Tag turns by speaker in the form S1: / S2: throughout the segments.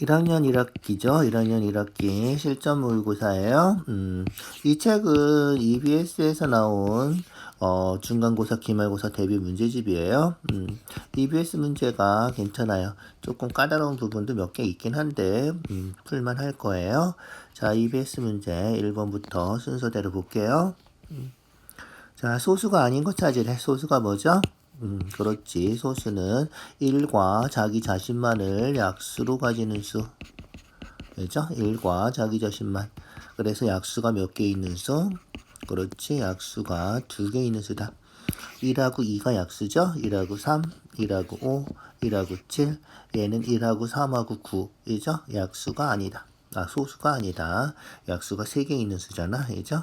S1: 1학년 1학기죠. 1학년 1학기 실전 모의고사예요. 이 책은 EBS에서 나온 중간고사, 기말고사 대비 문제집이에요. EBS 문제가 괜찮아요. 조금 까다로운 부분도 몇 개 있긴 한데 풀만 할 거예요. 자, EBS 문제 1번부터 순서대로 볼게요. 자, 소수가 아닌 거 찾으래. 소수가 뭐죠? 그렇지. 소수는 1과 자기 자신만을 약수로 가지는 수. 그죠? 1과 자기 자신만. 그래서 약수가 몇 개 있는 수? 그렇지. 약수가 2개 있는 수다. 1하고 2가 약수죠? 1하고 3, 1하고 5, 1하고 7. 얘는 1하고 3하고 9. 이죠? 약수가 아니다. 소수가 아니다. 약수가 3개 있는 수잖아. 이죠?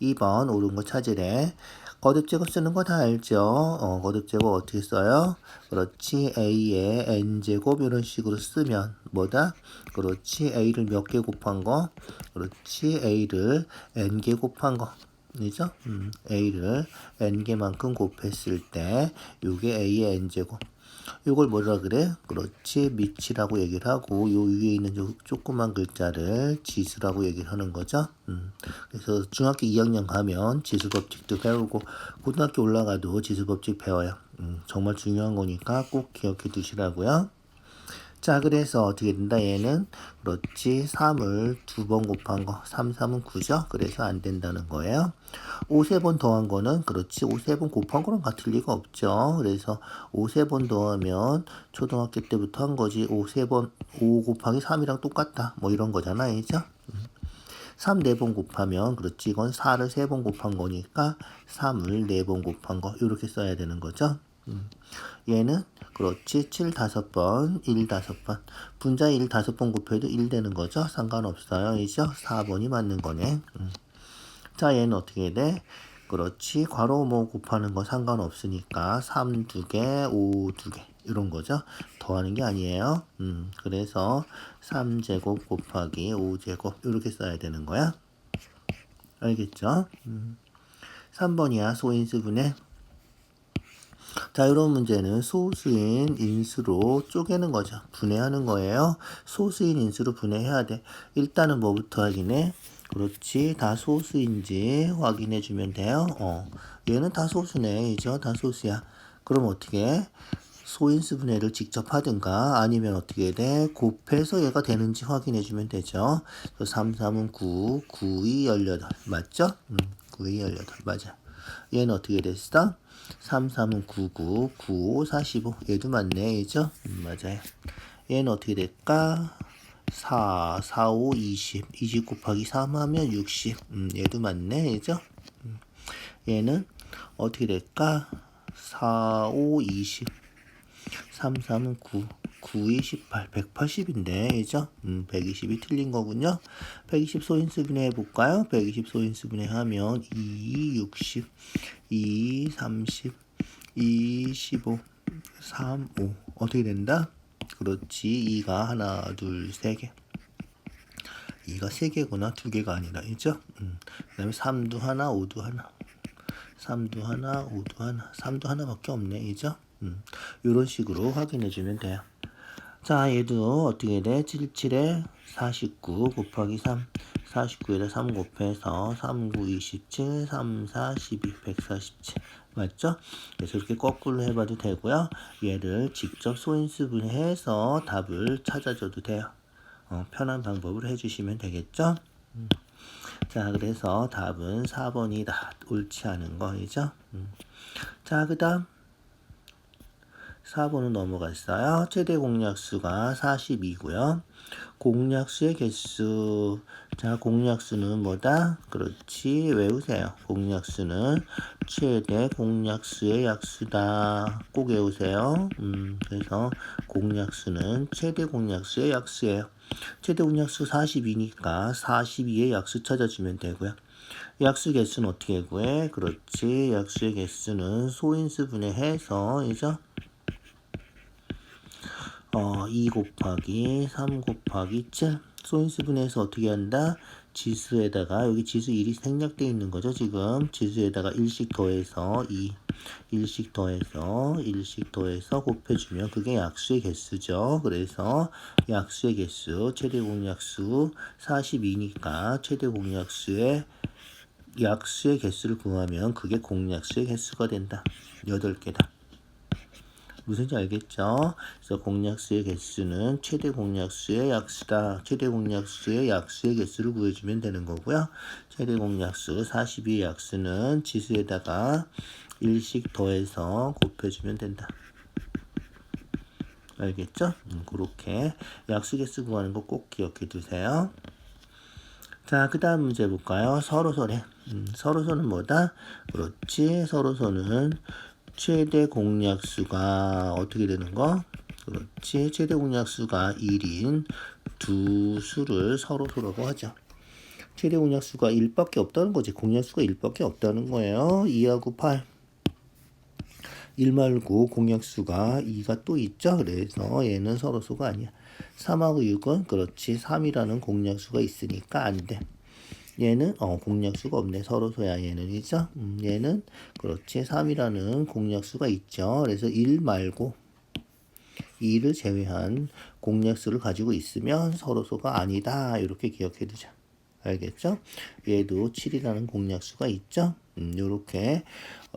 S1: 2번 옳은 거 찾으래. 거듭 제곱 쓰는 거 다 알죠? 거듭 제곱 어떻게 써요? 그렇지. A에 N제곱 이런 식으로 쓰면 뭐다? 그렇지. A를 몇 개 곱한 거? 그렇지. A를 N개 곱한 거. 그죠? A를 N개만큼 곱했을 때 요게 A의 N제곱. 이걸 뭐라 그래? 그렇지. 밑이라고 얘기를 하고 요 위에 있는 요 조그만 글자를 지수라고 얘기를 하는 거죠. 그래서 중학교 2학년 가면 지수법칙도 배우고 고등학교 올라가도 지수법칙 배워요. 정말 중요한 거니까 꼭 기억해 두시라고요. 자, 그래서 어떻게 된다? 얘는 그렇지. 3을 2번 곱한 거. 3, 3은 9죠? 그래서 안 된다는 거예요. 5, 3번 더한 거는 그렇지. 5, 3번 곱한 거랑 같을 리가 없죠. 그래서 5, 3번 더하면 초등학교 때부터 한 거지. 5, 3번, 5 곱하기 3이랑 똑같다. 뭐 이런 거잖아. 이죠? 3, 4번 곱하면 그렇지. 이건 4를 3번 곱한 거니까 3을 4번 곱한 거. 이렇게 써야 되는 거죠. 얘는 그렇지. 7 5번, 1 5번. 분자 1 5번 곱해도 1 되는 거죠. 상관없어요. 이죠? 4번이 맞는 거네. 자, 얘는 어떻게 돼? 그렇지. 괄호 뭐 곱하는 거 상관없으니까 3 2개, 5 2개. 이런 거죠. 더하는 게 아니에요. 그래서 3제곱 곱하기 5제곱. 이렇게 써야 되는 거야. 알겠죠? 3번이야. 소인수분해. 자, 이런 문제는 소수인 인수로 쪼개는 거죠. 분해하는 거예요. 소수인 인수로 분해해야 돼. 일단은 뭐부터 확인해? 그렇지. 다 소수인지 확인해 주면 돼요. 얘는 다 소수네. 이죠? 다 소수야. 그럼 어떻게 해? 소인수 분해를 직접 하든가 아니면 어떻게 돼? 곱해서 얘가 되는지 확인해 주면 되죠. 3, 3은 9, 9, 2, 18. 맞죠? 9, 2, 18. 맞아. 얘는 어떻게 됐어? 3, 3은 9, 9, 9, 5, 45. 얘도 맞네. 얘죠? 맞아요. 얘는 어떻게 될까? 4, 4, 5, 20. 20 곱하기 3 하면 60. 얘도 맞네. 얘죠? 얘는 어떻게 될까? 4, 5, 20. 3, 3은 9. 9, 2, 18. 180인데, 그죠? 120이 틀린 거군요. 120 소인수분해 해볼까요? 120 소인수분해 하면 2, 60, 2, 30, 2, 15, 3, 5. 어떻게 된다? 그렇지. 2가 하나, 둘, 세 개. 2가 세 개구나. 두 개가 아니라, 그죠? 그 다음에 3도 하나, 5도 하나. 3도 하나, 5도 하나. 3도 하나밖에 없네. 그죠? 이런 식으로 확인해 주면 돼요. 자, 얘도 어떻게 돼? 77에 49 곱하기 3. 49에다 3 곱해서 3, 9, 27, 3, 4, 12, 147. 맞죠? 그래서 이렇게 거꾸로 해봐도 되고요. 얘를 직접 소인수분해해서 답을 찾아줘도 돼요. 편한 방법으로 해주시면 되겠죠? 자, 그래서 답은 4번이다. 옳지 않은 거이죠? 자, 그 다음 4번은 넘어갔어요. 최대 공약수가 42고요. 공약수의 개수. 자, 공약수는 뭐다? 그렇지. 외우세요. 공약수는 최대 공약수의 약수다. 꼭 외우세요. 그래서 공약수는 최대 공약수의 약수예요. 최대 공약수 42니까 42의 약수 찾아주면 되고요. 약수 개수는 어떻게 구해? 그렇지. 약수의 개수는 소인수 분해해서, 이죠? 2 곱하기 3 곱하기 7. 소인수분해해서 어떻게 한다? 지수에다가 여기 지수 1이 생략되어 있는 거죠. 지금 지수에다가 1씩 더해서 1씩 더해서 곱해주면 그게 약수의 개수죠. 그래서 약수의 개수 최대 공약수 42니까 최대 공약수의 약수의 개수를 구하면 그게 공약수의 개수가 된다. 8개다. 무슨지 알겠죠? 그래서 공약수의 개수는 최대 공약수의 약수다. 최대 공약수의 약수의 개수를 구해주면 되는 거고요. 최대 공약수 42의 약수는 지수에다가 1씩 더해서 곱해주면 된다. 알겠죠? 그렇게 약수 개수 구하는 거 꼭 기억해 두세요. 자, 그 다음 문제 볼까요? 서로서래. 서로서는 뭐다? 그렇지. 서로서는 최대 공약수가 어떻게 되는 거? 그렇지. 최대 공약수가 1인 두 수를 서로서라고 하죠. 최대 공약수가 1밖에 없다는 거지. 공약수가 1밖에 없다는 거예요. 2하고 8. 1 말고 공약수가 2가 또 있죠. 그래서 얘는 서로수가 아니야. 3하고 6은 그렇지. 3이라는 공약수가 있으니까 안 돼. 얘는 공약수가 없네. 서로소야 얘는이죠. 얘는 그렇지. 3이라는 공약수가 있죠. 그래서 1 말고 2를 제외한 공약수를 가지고 있으면 서로소가 아니다. 이렇게 기억해 두자. 알겠죠? 얘도 7이라는 공약수가 있죠. 요렇게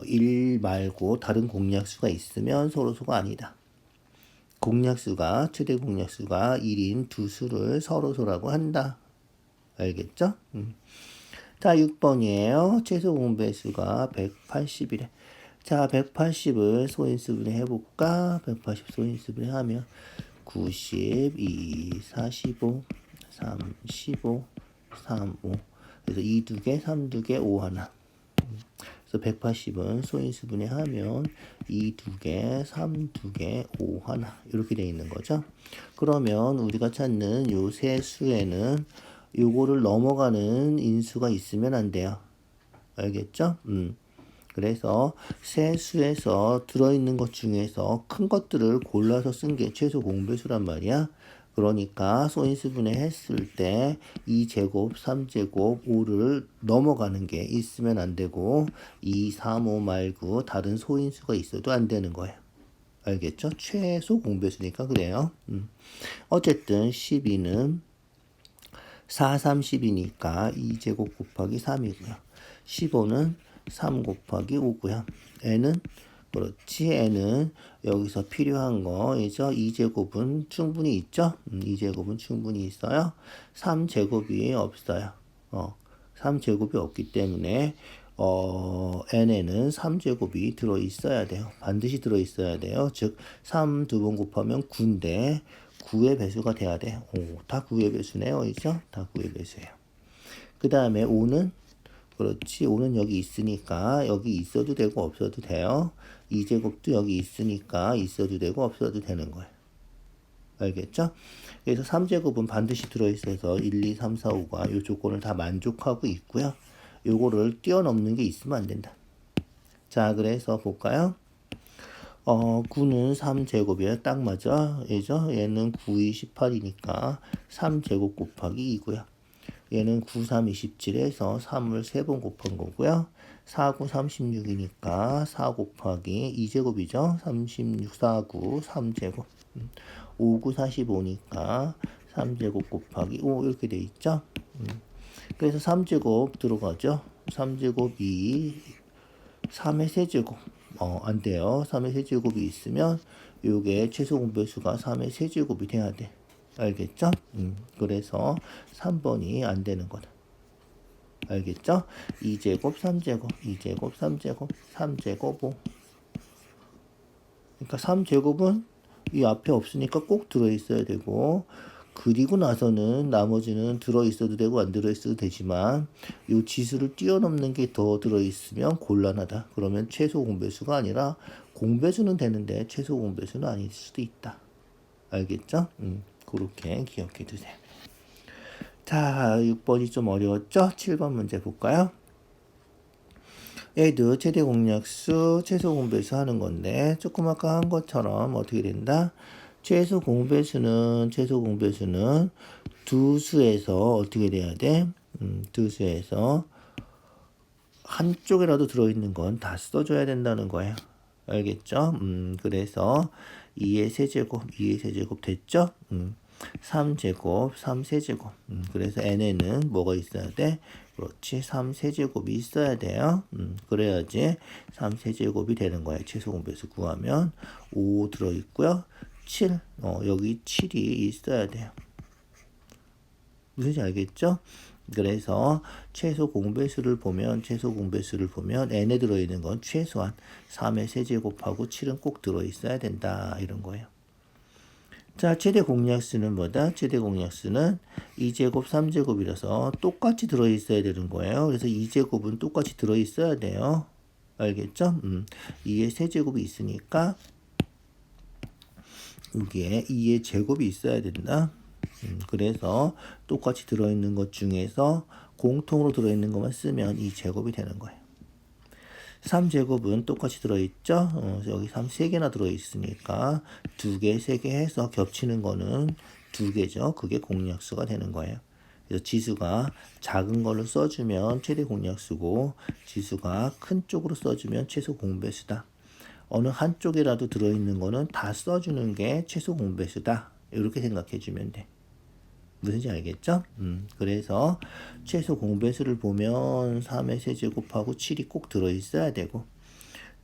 S1: 1 말고 다른 공약수가 있으면 서로소가 아니다. 공약수가 최대 공약수가 1인 두 수를 서로소라고 한다. 알겠죠? 자, 6번이에요. 최소 공배수가 180이래. 자, 180을 소인수분해 해볼까? 180 소인수분해 하면 92, 45, 3, 15, 3, 5. 그래서 2 두 개, 3 두 개, 5 하나. 그래서 180은 소인수분해 하면 2 두 개, 3 두 개, 5 하나. 이렇게 되어 있는 거죠. 그러면 우리가 찾는 요 세 수에는 요거를 넘어가는 인수가 있으면 안 돼요. 알겠죠? 그래서 세 수에서 들어있는 것 중에서 큰 것들을 골라서 쓴 게 최소 공배수란 말이야. 그러니까 소인수분해 했을 때 2제곱, 3제곱, 5를 넘어가는 게 있으면 안 되고 2, 3, 5 말고 다른 소인수가 있어도 안 되는 거예요. 알겠죠? 최소 공배수니까 그래요. 어쨌든 12는 4, 3, 10이니까 2제곱 곱하기 3이고요. 15는 3 곱하기 5고요. n은 그렇지. n은 여기서 필요한 거이죠. 2제곱은 충분히 있죠. 2제곱은 충분히 있어요. 3제곱이 없어요. 3제곱이 없기 때문에 n에는 3제곱이 들어있어야 돼요. 반드시 들어있어야 돼요. 즉 3 두 번 곱하면 9인데 9의 배수가 돼야 돼. 다 9의 배수네요. 이죠? 다 9의 배수예요. 그 다음에 5는 그렇지. 5는 여기 있으니까 여기 있어도 되고 없어도 돼요. 2제곱도 여기 있으니까 있어도 되고 없어도 되는 거예요. 알겠죠? 그래서 3제곱은 반드시 들어있어서 1, 2, 3, 4, 5가 이 조건을 다 만족하고 있고요. 요거를 뛰어넘는 게 있으면 안 된다. 자, 그래서 볼까요? 9는 3제곱이에요. 딱 맞아. 얘죠? 얘는 9, 2, 18이니까 3제곱 곱하기 2고요. 얘는 9, 3, 27에서 3을 3번 곱한 거고요. 4, 9, 36이니까 4 곱하기 2제곱이죠. 36, 4, 9, 3제곱. 5, 9, 45니까 3제곱 곱하기 5 이렇게 돼 있죠. 그래서 3제곱 들어가죠. 3제곱이 3의 세제곱. 안 돼요. 3의 세제곱이 있으면 요게 최소 공배수가 3의 세제곱이 돼야 돼. 알겠죠? 그래서 3번이 안 되는 거다. 알겠죠? 2제곱, 3제곱, 2제곱, 3제곱, 3제곱 5. 그러니까 3제곱은 이 앞에 없으니까 꼭 들어있어야 되고, 그리고 나서는 나머지는 들어있어도 되고 안 들어있어도 되지만 이 지수를 뛰어넘는 게 더 들어있으면 곤란하다. 그러면 최소 공배수가 아니라 공배수는 되는데 최소 공배수는 아닐 수도 있다. 알겠죠? 그렇게 기억해 두세요. 자, 6번이 좀 어려웠죠? 7번 문제 볼까요? 얘도 최대 공약수, 최소 공배수 하는 건데 조금 아까 한 것처럼 어떻게 된다? 최소 공배수는 두 수에서 어떻게 돼야 돼? 두 수에서 한쪽이라도 들어있는 건 다 써줘야 된다는 거예요. 알겠죠? 그래서 2의 세제곱 됐죠? 3제곱, 3세제곱. 그래서 n에는 뭐가 있어야 돼? 그렇지, 3세제곱이 있어야 돼요. 그래야지 3세제곱이 되는 거예요. 최소 공배수 구하면 5 들어있고요. 7, 여기 7이 있어야 돼요. 무슨지 알겠죠? 그래서 최소 공배수를 보면 n에 들어있는 건 최소한 3의 세제곱하고 7은 꼭 들어있어야 된다 이런 거예요. 자, 최대 공약수는 뭐다? 최대 공약수는 2제곱, 3제곱이라서 똑같이 들어있어야 되는 거예요. 그래서 2제곱은 똑같이 들어있어야 돼요. 알겠죠? 2의 세제곱이 있으니까 여기에 2의 제곱이 있어야 된다. 그래서 똑같이 들어있는 것 중에서 공통으로 들어있는 것만 쓰면 이 제곱이 되는 거예요. 3제곱은 똑같이 들어있죠? 여기 3 3개나 들어있으니까 2개, 3개 해서 겹치는 거는 2개죠. 그게 공약수가 되는 거예요. 그래서 지수가 작은 걸로 써주면 최대 공약수고 지수가 큰 쪽으로 써주면 최소 공배수다. 어느 한쪽이라도 들어있는 거는 다 써주는 게 최소 공배수다. 이렇게 생각해 주면 돼. 무슨지 알겠죠? 그래서 최소 공배수를 보면 3의 세제곱하고 7이 꼭 들어있어야 되고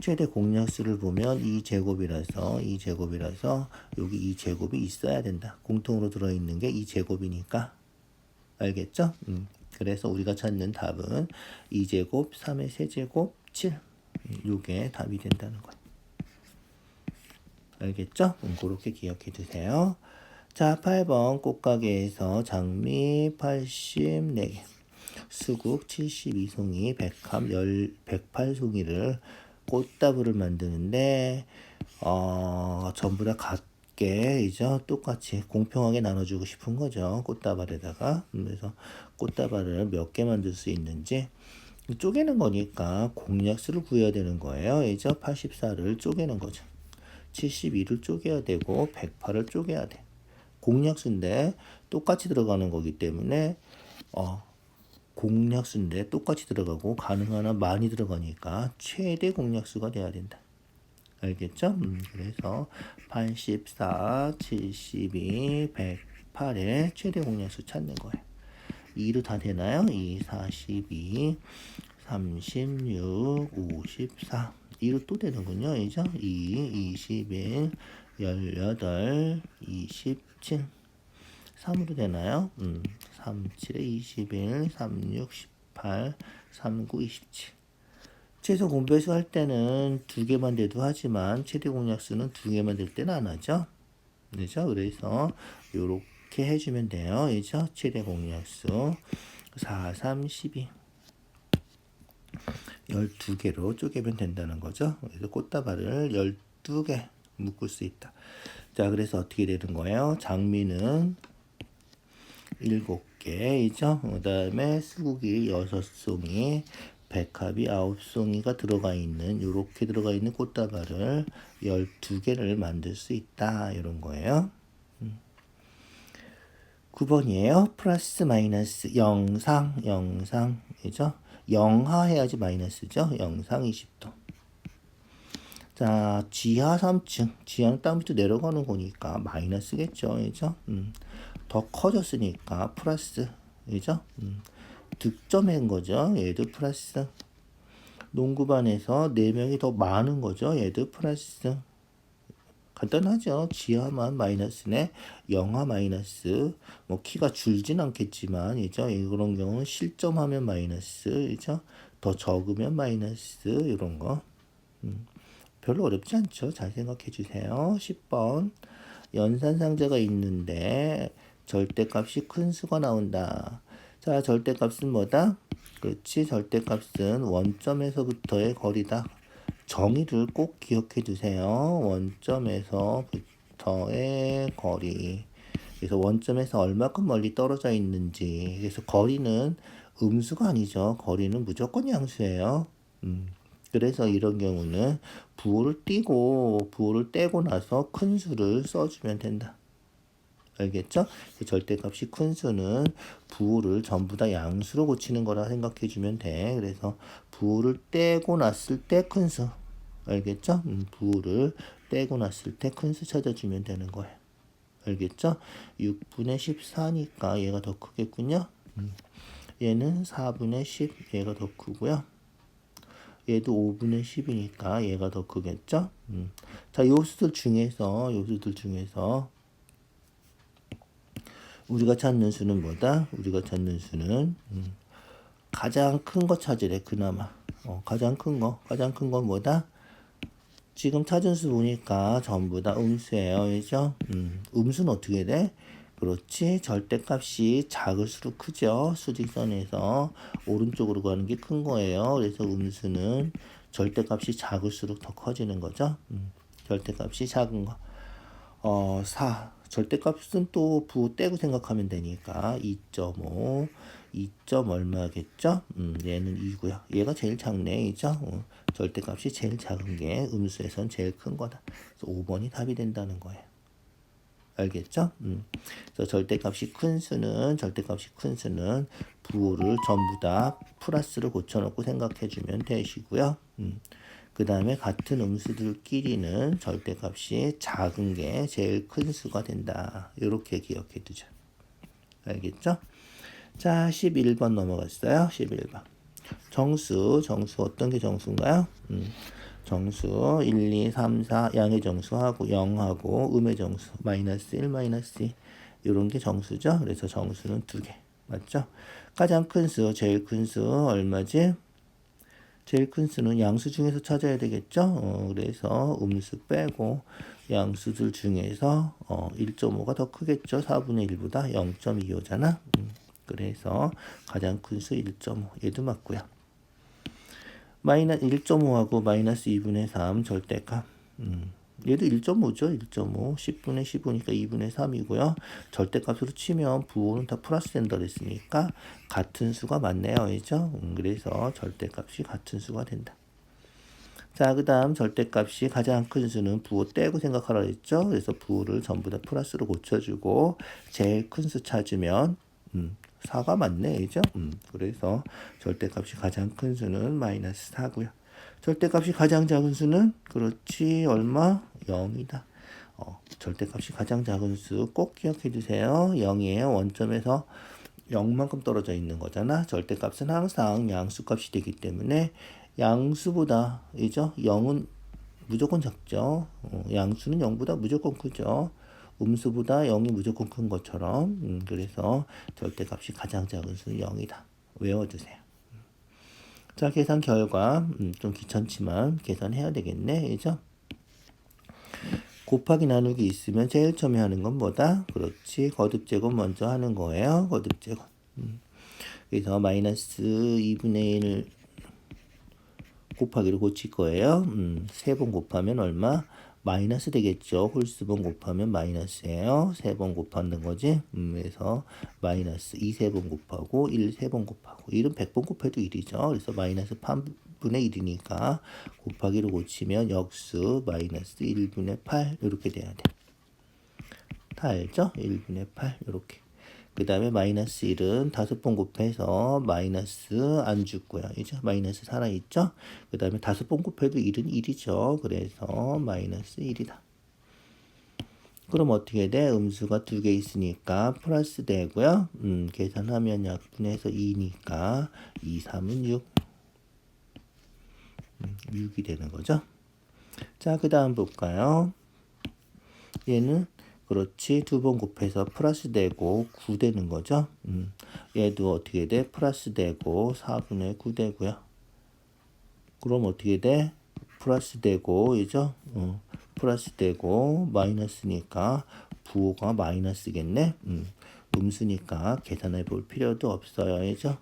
S1: 최대 공약수를 보면 2제곱이라서 여기 2제곱이 있어야 된다. 공통으로 들어있는 게 2제곱이니까 알겠죠? 그래서 우리가 찾는 답은 2제곱, 3의 세제곱, 7 이게 답이 된다는 거예요. 알겠죠? 그렇게 기억해 두세요. 자, 8번 꽃가게에서 장미 84개, 수국 72송이, 백합 108송이를 꽃다발을 만드는데 전부 다 같게 이제 똑같이 공평하게 나눠주고 싶은 거죠. 꽃다발에다가. 그래서 꽃다발을 몇 개 만들 수 있는지 쪼개는 거니까 공약수를 구해야 되는 거예요. 이제 84를 쪼개는 거죠. 72를 쪼개야 되고 108을 쪼개야 돼. 공약수인데 똑같이 들어가는 거기 때문에 공약수인데 똑같이 들어가고 가능한 한 많이 들어가니까 최대 공약수가 돼야 된다. 알겠죠? 그래서 84, 72, 108의 최대 공약수 찾는 거예요. 2로 다 되나요? 2, 42, 36, 54. 2로 또 되는군요. 이죠? 2, 21, 18, 27. 3으로 되나요? 3, 7에 21, 36, 18, 39, 27. 최소 공배수 할 때는 2개만 돼도 하지만 최대 공약수는 2개만 될 때는 안 하죠. 그죠? 그래서 요렇게 해주면 돼요. 그죠? 최대 공약수 4, 3, 12. 12개로 쪼개면 된다는 거죠. 그래서 꽃다발을 12개 묶을 수 있다. 자, 그래서 어떻게 되는 거예요? 장미는 7개이죠. 그 다음에 수국이 6송이, 백합이 9송이가 들어가 있는, 요렇게 들어가 있는 꽃다발을 12개를 만들 수 있다. 이런 거예요. 9번이에요. 플러스 마이너스 영상이죠. 영하 해야지 마이너스죠. 영상 20도. 자, 지하 3층. 지하는 땅 밑으로 내려가는 거니까 마이너스겠죠. 그죠? 더 커졌으니까 플러스. 그죠? 득점한 거죠. 얘도 플러스. 농구반에서 4명이 더 많은 거죠. 얘도 플러스. 간단하죠. 지하만 마이너스네. 영하 마이너스. 뭐 키가 줄진 않겠지만, 이죠. 그런 경우는 실점하면 마이너스, 이죠. 더 적으면 마이너스 이런 거. 별로 어렵지 않죠. 잘 생각해 주세요. 10번. 연산상자가 있는데 절대값이 큰 수가 나온다. 자, 절대값은 뭐다? 그렇지. 절대값은 원점에서부터의 거리다. 정의를 꼭 기억해 두세요. 원점에서부터의 거리. 그래서 원점에서 얼마큼 멀리 떨어져 있는지. 그래서 거리는 음수가 아니죠. 거리는 무조건 양수예요. 그래서 이런 경우는 부호를 떼고 나서 큰 수를 써주면 된다. 알겠죠? 절대값이 큰 수는 부호를 전부 다 양수로 고치는 거라 생각해 주면 돼. 그래서 부호를 떼고 났을 때 큰 수. 알겠죠? 부호를 떼고 났을 때 큰 수 찾아주면 되는 거예요. 알겠죠? 6분의 14니까 얘가 더 크겠군요. 얘는 4분의 10, 얘가 더 크고요. 얘도 5분의 10이니까 얘가 더 크겠죠? 자, 요수들 중에서 우리가 찾는 수는 뭐다? 우리가 찾는 수는 가장 큰 거 찾으래. 그나마 가장 큰 건 뭐다? 지금 찾은 수 보니까 전부 다 음수예요. 그죠? 음수는 어떻게 돼? 그렇지. 절대값이 작을수록 크죠. 수직선에서 오른쪽으로 가는 게 큰 거예요. 그래서 음수는 절대값이 작을수록 더 커지는 거죠. 절대값이 작은 거. 4. 절대값은 또 부호 떼고 생각하면 되니까 2.5, 2점 얼마겠죠? 얘는 2고요. 얘가 제일 작네, 이죠? 절대값이 제일 작은 게 음수에선 제일 큰 거다. 그래서 5번이 답이 된다는 거예요. 알겠죠? 그래서 절대값이 큰 수는 부호를 전부 다 플러스를 고쳐놓고 생각해주면 되시고요. 그 다음에 같은 음수들끼리는 절대값이 작은 게 제일 큰 수가 된다. 이렇게 기억해 두죠. 알겠죠? 자, 11번 넘어갔어요. 11번. 정수 어떤 게 정수인가요? 정수 1, 2, 3, 4 양의 정수하고 0하고 음의 정수 마이너스 1, 마이너스 2 이런 게 정수죠. 그래서 정수는 2개. 맞죠? 가장 큰 수, 제일 큰 수 얼마지? 제일 큰 수는 양수 중에서 찾아야 되겠죠? 그래서 음수 빼고 양수들 중에서 1.5가 더 크겠죠? 4분의 1보다 0.25잖아. 그래서 가장 큰 수 1.5. 얘도 맞고요. 마이너스 1.5하고 마이너스 2분의 3 절대값. 얘도 1.5죠. 1.5. 10분의 15니까 2분의 3이고요. 절대값으로 치면 부호는 다 플러스 된다 그랬으니까 같은 수가 맞네요. 그죠? 그래서 절대값이 같은 수가 된다. 자, 그 다음 절대값이 가장 큰 수는 부호 떼고 생각하라 했죠. 그래서 부호를 전부 다 플러스로 고쳐주고 제일 큰 수 찾으면 4가 맞네. 그죠? 그래서 절대값이 가장 큰 수는 마이너스 4고요. 절대값이 가장 작은 수는 그렇지 얼마? 0이다. 절대값이 가장 작은 수 꼭 기억해 주세요. 0이에요. 원점에서 0만큼 떨어져 있는 거잖아. 절대값은 항상 양수값이 되기 때문에 양수보다 이죠? 0은 무조건 작죠. 양수는 0보다 무조건 크죠. 음수보다 0이 무조건 큰 것처럼 그래서 절대값이 가장 작은 수는 0이다. 외워주세요. 자, 계산 결과 좀 귀찮지만 계산해야 되겠네. 그죠? 곱하기 나누기 있으면 제일 처음에 하는 건 뭐다? 그렇지. 거듭제곱 먼저 하는 거예요. 거듭제곱. 그래서 마이너스 2분의 1 곱하기로 고칠 거예요. 3번 곱하면 얼마? 마이너스 되겠죠. 홀수번 곱하면 마이너스예요. 3번 곱하는 거지. 그래서 마이너스 2 3번 곱하고 1 3번 곱하고 1은 100번 곱해도 1이죠. 그래서 마이너스 8분의 1이니까 곱하기로 고치면 역수 마이너스 1분의 8 이렇게 돼야 돼. 다 알죠? 1분의 8 이렇게. 그 다음에 마이너스 1은 5번 곱해서 마이너스 안 죽고요. 이제 마이너스 살아있죠? 그 다음에 5번 곱해도 1은 1이죠. 그래서 마이너스 1이다. 그럼 어떻게 돼? 음수가 2개 있으니까 플러스 되고요. 계산하면 약분해서 2니까 2, 3은 6. 6이 되는 거죠. 자, 그 다음 볼까요? 얘는 그렇지. 2번 곱해서 플러스 되고 9 되는 거죠. 얘도 어떻게 돼? 플러스 되고 4분의 9 되고요. 그럼 어떻게 돼? 플러스 되고, 이죠? 플러스 되고 마이너스니까 부호가 마이너스겠네. 음수니까 계산해 볼 필요도 없어요. 이죠?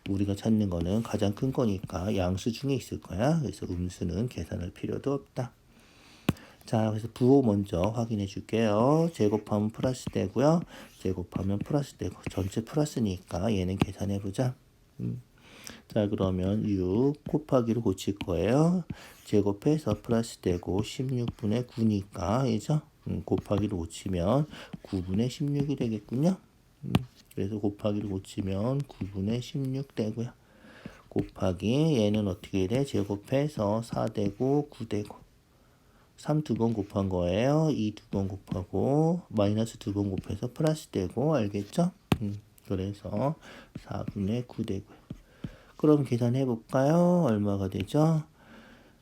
S1: 우리가 찾는 거는 가장 큰 거니까 양수 중에 있을 거야. 그래서 음수는 계산할 필요도 없다. 자, 그래서 부호 먼저 확인해 줄게요. 제곱하면 플러스 되고요. 제곱하면 플러스 되고 전체 플러스니까 얘는 계산해 보자. 자, 그러면 6 곱하기로 고칠 거예요. 제곱해서 플러스 되고 16분의 9니까, 그죠? 곱하기로 고치면 9분의 16이 되겠군요. 그래서 곱하기로 고치면 9분의 16 되고요. 곱하기 얘는 어떻게 돼? 제곱해서 4 되고 9 되고 3 두 번 곱한 거예요. 2 두 번 곱하고 마이너스 두 번 곱해서 플러스 되고, 알겠죠? 그래서 4분의 9 되고요. 그럼 계산해 볼까요? 얼마가 되죠?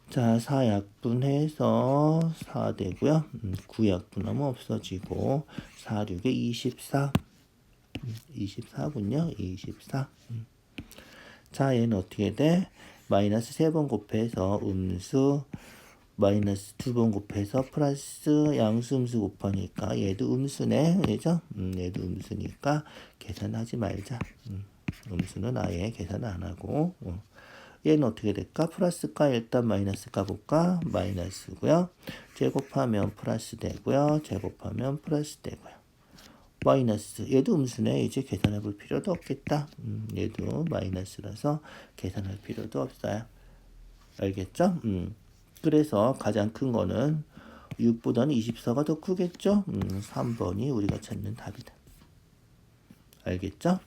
S1: 자, 4약분해서 4 되고요. 9약분하면 없어지고 4, 6에 24. 24군요. 24. 자, 얘는 어떻게 돼? 마이너스 3번 곱해서 음수, 마이너스 2번 곱해서 플러스 양수 음수 곱하니까 얘도 음수네. 그죠? 얘도 음수니까 계산하지 말자. 음수는 아예 계산 안 하고. 얘는 어떻게 될까? 플러스가 일단 마이너스가 볼까? 마이너스고요. 제곱하면 플러스 되고요. 제곱하면 플러스 되고요. 마이너스. 얘도 음수네. 이제 계산해 볼 필요도 없겠다. 얘도 마이너스라서 계산할 필요도 없어요. 알겠죠? 그래서 가장 큰 거는 6보다는 24가 더 크겠죠? 3번이 우리가 찾는 답이다. 알겠죠?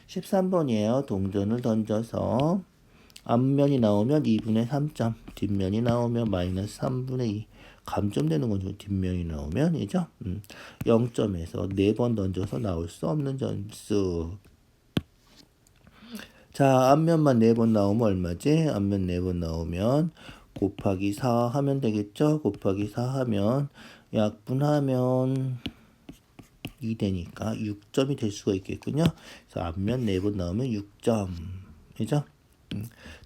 S1: 13번이에요. 동전을 던져서 앞면이 나오면 2분의 3점, 뒷면이 나오면 마이너스 3분의 2. 감점되는 거죠. 뒷면이 나오면, 이죠? 0점에서 4번 던져서 나올 수 없는 점수. 자, 앞면만 4번 나오면 얼마지? 앞면 4번 나오면 곱하기 4 하면 되겠죠? 곱하기 4 하면 약분하면 2 되니까 6점이 될 수가 있겠군요. 그래서 앞면 4번 나오면 6점. 그죠?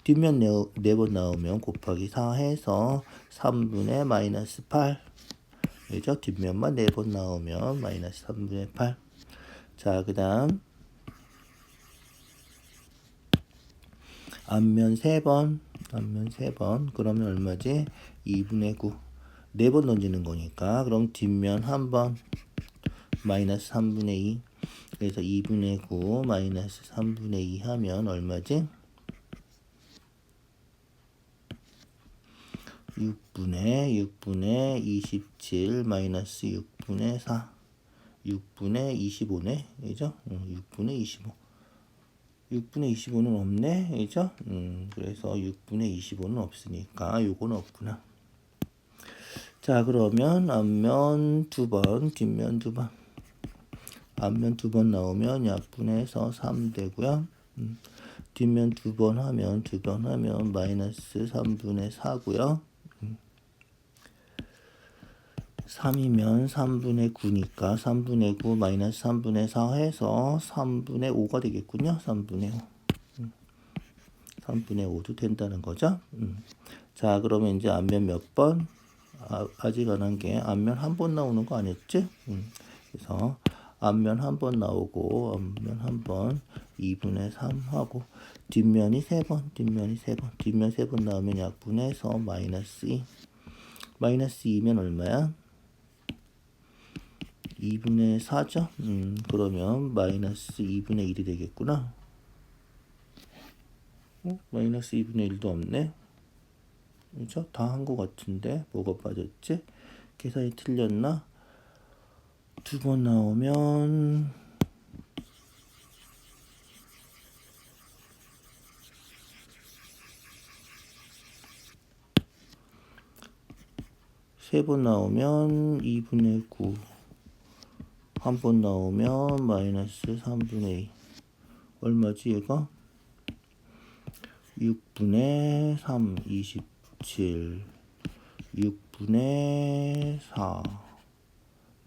S1: 뒷면 4번 나오면 곱하기 4 해서 3분의 마이너스 8. 그죠? 뒷면만 4번 나오면 마이너스 3분의 8. 자, 그 다음 앞면 3번. 앞면 3번. 그러면 얼마지? 2분의 9. 4번 던지는 거니까. 그럼 뒷면 1번. 마이너스 3분의 2. 그래서 2분의 9 마이너스 3분의 2 하면 얼마지? 6분의 27 마이너스 6분의 4. 6분의 25네. 그죠? 6분의 25. 6분의 25는 없네. 그죠? 그래서 6분의 25는 없으니까 요건 없구나. 자, 그러면 앞면 2번, 뒷면 2번. 앞면 2번 나오면 약분해서 3 되고요. 뒷면 2번 하면 마이너스 3분의 4고요. 3이면 3분의 9니까 3분의 9 마이너스 3분의 4 해서 3분의 5가 되겠군요. 3분의 5. 3분의 5도 된다는 거죠. 자, 그러면 이제 앞면 몇 번? 아직 안 한 게 앞면 한 번 나오는 거 아니었지? 그래서 앞면 한 번 나오고 앞면 한 번 2분의 3 하고 뒷면이 3번, 뒷면 3번 나오면 약분해서 마이너스 2. 마이너스 2면 얼마야? 2분의 4죠? 그러면 마이너스 2분의 1이 되겠구나. 마이너스 2분의 1도 없네. 그죠? 다 한 것 같은데 뭐가 빠졌지? 계산이 틀렸나? 2번 나오면 3번 나오면 2분의 9. 한 번 나오면 마이너스 3분의 2. 얼마지 얘가? 6분의 3, 27. 6분의 4.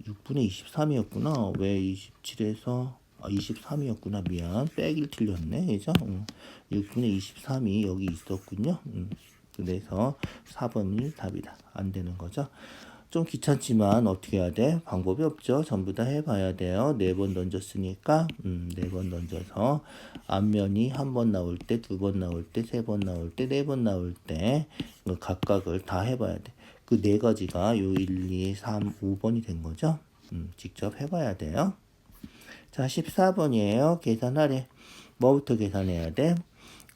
S1: 6분의 23이었구나. 왜 27에서 23이었구나. 미안. 빼기를 틀렸네. 그죠? 6분의 23이 여기 있었군요. 그래서 4번이 답이다. 안 되는 거죠. 좀 귀찮지만 어떻게 해야 돼? 방법이 없죠. 전부 다 해봐야 돼요. 4번 던졌으니까 4번 던져서 앞면이 한 번 나올 때, 2번 나올 때, 3번 나올 때, 4번 나올 때 각각을 다 해봐야 돼. 그 네 가지가 요 1, 2, 3, 5번이 된 거죠. 직접 해봐야 돼요. 자, 14번이에요. 계산하래. 뭐부터 계산해야 돼?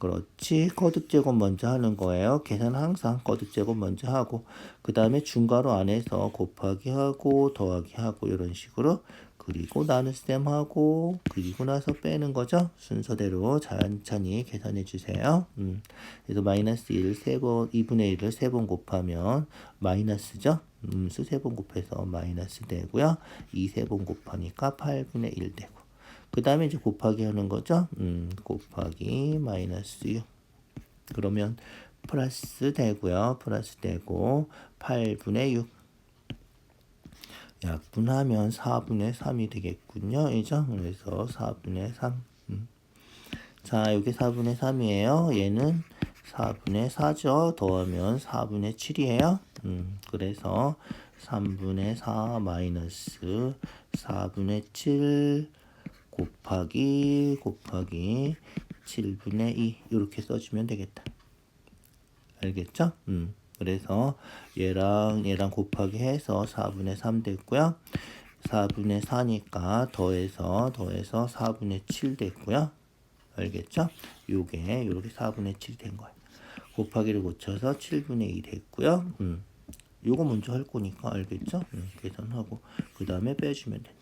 S1: 그렇지. 거듭 제곱 먼저 하는 거예요. 계산 항상 거듭 제곱 먼저 하고 그 다음에 중괄호 안에서 곱하기 하고 더하기 하고 이런 식으로 그리고 나눗셈 하고 그리고 나서 빼는 거죠. 순서대로 천천히 계산해 주세요. 그래서 마이너스 1 3번 2분의 1을 3번 곱하면 마이너스죠. 수 3번 곱해서 마이너스 되고요. 2 3번 곱하니까 8분의 1 되고 그 다음에 이제 곱하기 하는 거죠. 곱하기 마이너스 6 그러면 플러스 되고요. 플러스 되고 8분의 6 약분하면 4분의 3이 되겠군요. 이죠? 그래서 4분의 3 자, 여기 4분의 3이에요. 얘는 4분의 4죠. 더하면 4분의 7이에요. 그래서 3분의 4 마이너스 4분의 7 곱하기 7분의 2 이렇게 써주면 되겠다. 알겠죠? 그래서 얘랑 곱하기 해서 4분의 3 됐고요. 4분의 4니까 더해서 4분의 7 됐고요. 알겠죠? 요게 요렇게 4분의 7이 된 거예요. 곱하기를 고쳐서 7분의 2 됐고요. 요거 먼저 할 거니까 알겠죠? 계산하고 그 다음에 빼주면 된다.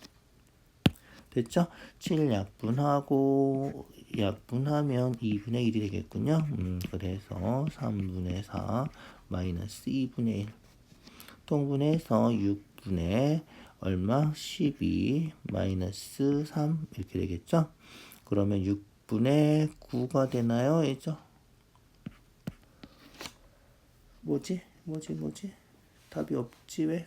S1: 됐죠? 7 약분하고 약분하면 2분의 1이 되겠군요. 그래서 3분의 4 마이너스 2분의 1 통분해서 6분의 얼마? 12 마이너스 3 이렇게 되겠죠? 그러면 6분의 9가 되나요? 이죠? 뭐지? 답이 없지 왜?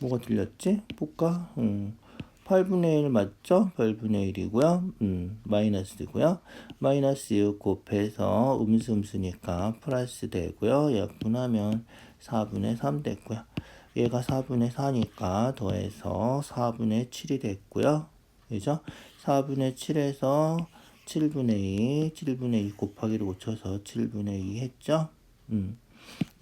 S1: 뭐가 틀렸지? 볼까? 8분의 1 맞죠? 8분의 1이고요. 마이너스고요. 마이너스 6 곱해서 음수니까 플러스 되고요. 약분하면 4분의 3 됐고요. 얘가 4분의 4니까 더해서 4분의 7이 됐고요. 그죠? 4분의 7에서 7분의 2 곱하기를 고쳐서 7분의 2 했죠?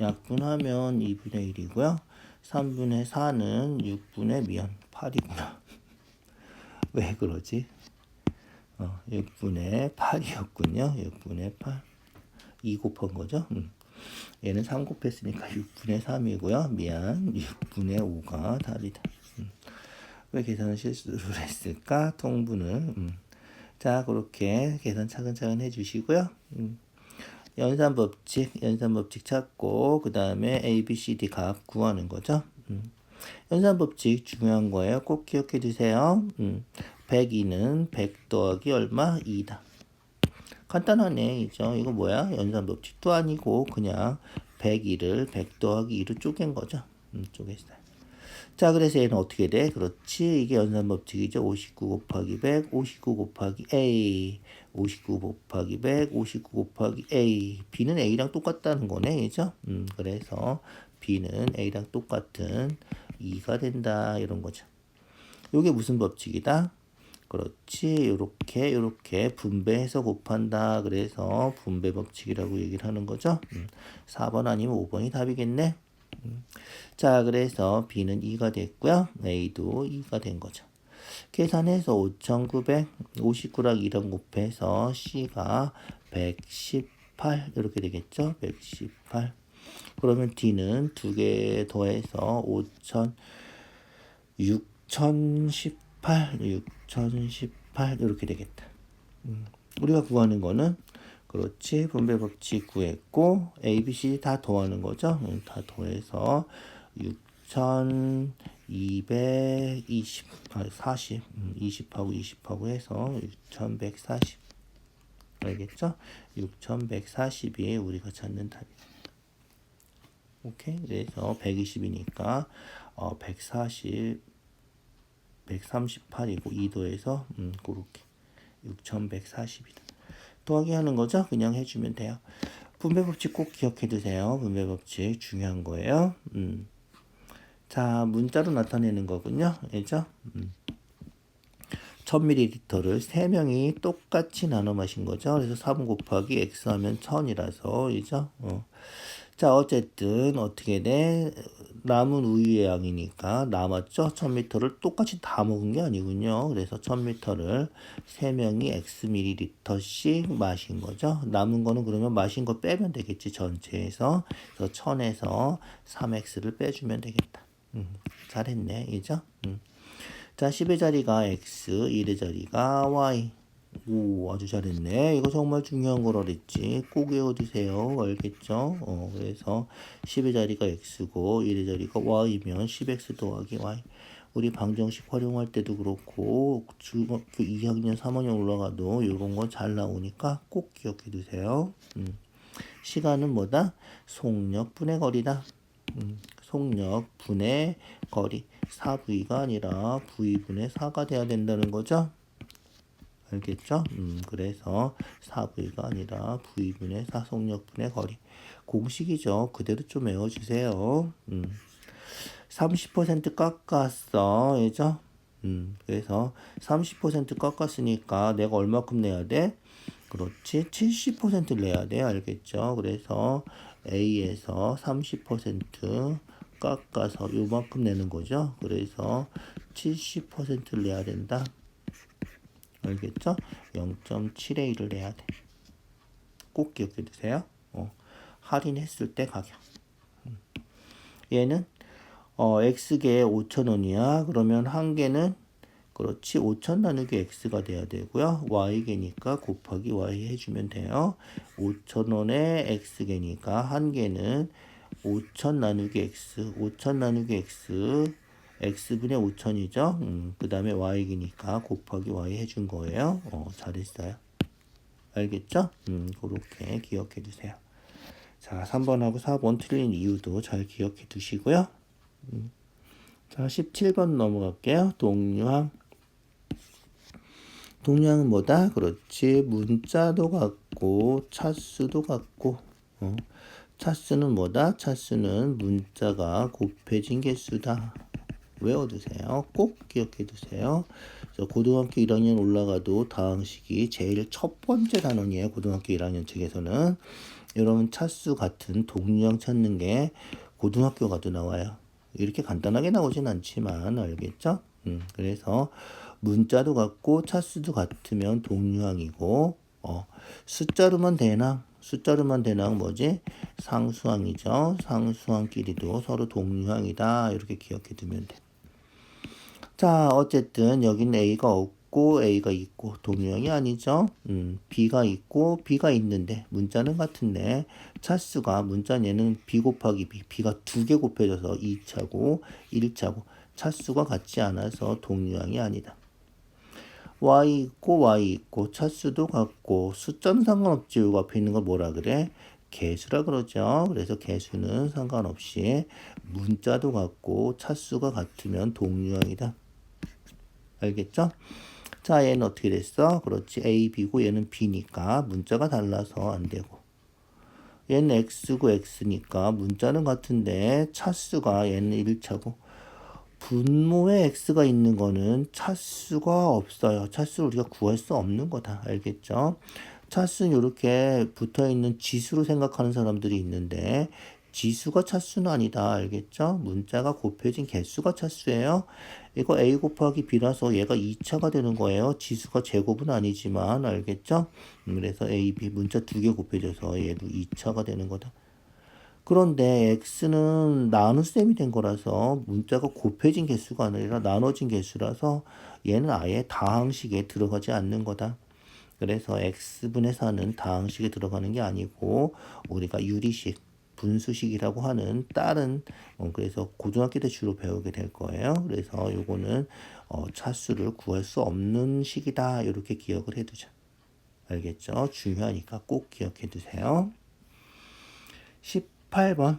S1: 약분하면 2분의 1이고요. 3분의 4는 6분의 미안 8이구나. 왜 그러지? 6분의 8이었군요. 6분의 8. 2 곱한 거죠. 얘는 3 곱했으니까 6분의 3이고요. 미안. 6분의 5가 답이다. 왜 계산을 실수를 했을까? 통분을. 자, 그렇게 계산 차근차근 해주시고요. 연산법칙 찾고 그 다음에 A, B, C, D 값 구하는 거죠. 연산법칙 중요한 거예요. 꼭 기억해 주세요. 102는 100 더하기 얼마? 2다. 간단하네. 이죠? 이거 뭐야? 연산법칙도 아니고 그냥 102를 100 더하기 2로 쪼갠 거죠. 쪼갰어요. 자, 그래서 얘는 어떻게 돼? 그렇지. 이게 연산법칙이죠. 59 곱하기 100, 59 곱하기 A, 59 곱하기 100, 59 곱하기 A. B는 A랑 똑같다는 거네. 그죠? 그래서 B는 A랑 똑같은 2가 된다. 이런 거죠. 요게 무슨 법칙이다? 그렇지. 요렇게 분배해서 곱한다. 그래서 분배 법칙이라고 얘기를 하는 거죠. 4번 아니면 5번이 답이겠네. 자, 그래서 B는 2가 됐고요. A도 2가 된 거죠. 계산해서 5,959랑 2랑 곱해서 C가 118 이렇게 되겠죠. 118. 그러면 D는 2개 더해서 6,018 이렇게 되겠다. 우리가 구하는 거는 그렇지. 분배 법칙 구했고 A, B, C 다 더하는 거죠. 다 더해서 6,220 40 20하고 해서 6,140 알겠죠? 6,140이 우리가 찾는 답이에요. 오케이. 그래서 120이니까 138이고 2도에서 그렇게 6,140이다. 더하기 하는 거죠? 그냥 해주면 돼요. 분배법칙 꼭 기억해 두세요. 분배법칙 중요한 거예요. 자, 문자로 나타내는 거군요. 알죠? 1000ml를 3명이 똑같이 나눠 마신 거죠. 그래서 3 곱하기 x 하면 1000이라서, 이죠? 자, 어쨌든 어떻게 돼? 남은 우유의 양이니까 남았죠? 1000m를 똑같이 다 먹은 게 아니군요. 그래서 1000m를 3명이 x ml씩 마신 거죠. 남은 거는 그러면 마신 거 빼면 되겠지, 전체에서. 그래서 1000에서 3x를 빼주면 되겠다. 잘했네, 이죠? 자, 10의 자리가 x, 1의 자리가 y. 오, 아주 잘했네. 이거 정말 중요한 거라 그랬지. 꼭 외워두세요. 알겠죠? 그래서 10의 자리가 x고 1의 자리가 y면 10x 더하기 y. 우리 방정식 활용할 때도 그렇고 중학교 2학년, 3학년 올라가도 이런 거 잘 나오니까 꼭 기억해 두세요. 시간은 뭐다? 속력 분의 거리다. 속력 분의 거리. 4v가 아니라 v분의 4가 돼야 된다는 거죠. 알겠죠? 그래서 4v가 아니라 v분의 4 속력분의 거리. 공식이죠. 그대로 좀 외워주세요. 30% 깎았어. 그죠? 그래서 30% 깎았으니까 내가 얼마큼 내야 돼? 그렇지. 70%를 내야 돼. 알겠죠? 그래서 A에서 30% 깎아서 요만큼 내는 거죠. 그래서 70%를 내야 된다. 알겠죠? 0.7의 1을 내야 돼. 꼭 기억해 두세요. 할인했을 때 가격. 얘는 x개에 5,000원이야. 그러면 한 개는 그렇지 5,000 나누기 x가 돼야 되고요. y개니까 곱하기 y 해주면 돼요. 5,000원에 x개니까 한 개는 5,000 나누기 x, 5,000 나누기 x, x분의 5,000이죠. 그 다음에 y이니까 곱하기 y 해준 거예요. 잘했어요. 알겠죠? 그렇게 기억해 두세요. 자, 3번하고 4번 틀린 이유도 잘 기억해 두시고요. 자, 17번 넘어갈게요. 동류항. 동류항은 뭐다? 그렇지. 문자도 같고, 차수도 같고, 차수는 뭐다? 차수는 문자가 곱해진 개수다. 외워두세요. 꼭 기억해 두세요. 고등학교 1학년 올라가도 다항식이 제일 첫 번째 단원이에요. 고등학교 1학년 책에서는. 여러분 차수 같은 동류항 찾는 게 고등학교 가도 나와요. 이렇게 간단하게 나오진 않지만 알겠죠? 그래서 문자도 같고 차수도 같으면 동류항이고 숫자로만 대항 숫자로만 대항 뭐지? 상수항이죠. 상수항끼리도 서로 동류항이다. 이렇게 기억해 두면 돼. 자, 어쨌든 여기는 A가 없고 A가 있고 동류항이 아니죠. B가 있고 B가 있는데 문자는 같은데 차수가 문자 얘는 B 곱하기 B, B가 2개 곱해져서 2차고 1차고 차수가 같지 않아서 동류항이 아니다. Y 있고 Y 있고 차수도 같고 숫자는 상관없지. 이거 앞에 있는 거 뭐라 그래? 개수라 그러죠. 그래서 개수는 상관없이 문자도 같고 차수가 같으면 동류항이다. 알겠죠? 자, 얘는 어떻게 됐어? 그렇지. A, B고 얘는 B니까 문자가 달라서 안 되고. 얘는 X고 X니까 문자는 같은데 차수가 얘는 1차고. 분모에 X가 있는 거는 차수가 없어요. 차수를 우리가 구할 수 없는 거다. 알겠죠? 차수는 이렇게 붙어있는 지수로 생각하는 사람들이 있는데 지수가 차수는 아니다. 알겠죠? 문자가 곱해진 개수가 차수예요. 이거 A 곱하기 B라서 얘가 2차가 되는 거예요. 지수가 제곱은 아니지만 알겠죠? 그래서 A, B 문자 2개 곱해져서 얘도 2차가 되는 거다. 그런데 x는 나눗셈이 된 거라서 문자가 곱해진 개수가 아니라 나눠진 개수라서 얘는 아예 다항식에 들어가지 않는 거다. 그래서 x분의 4는 다항식에 들어가는 게 아니고 우리가 유리식, 분수식이라고 하는 다른 그래서 고등학교 때 주로 배우게 될 거예요. 그래서 요거는 차수를 구할 수 없는 식이다. 이렇게 기억을 해두자. 알겠죠? 중요하니까 꼭 기억해 두세요. 18번.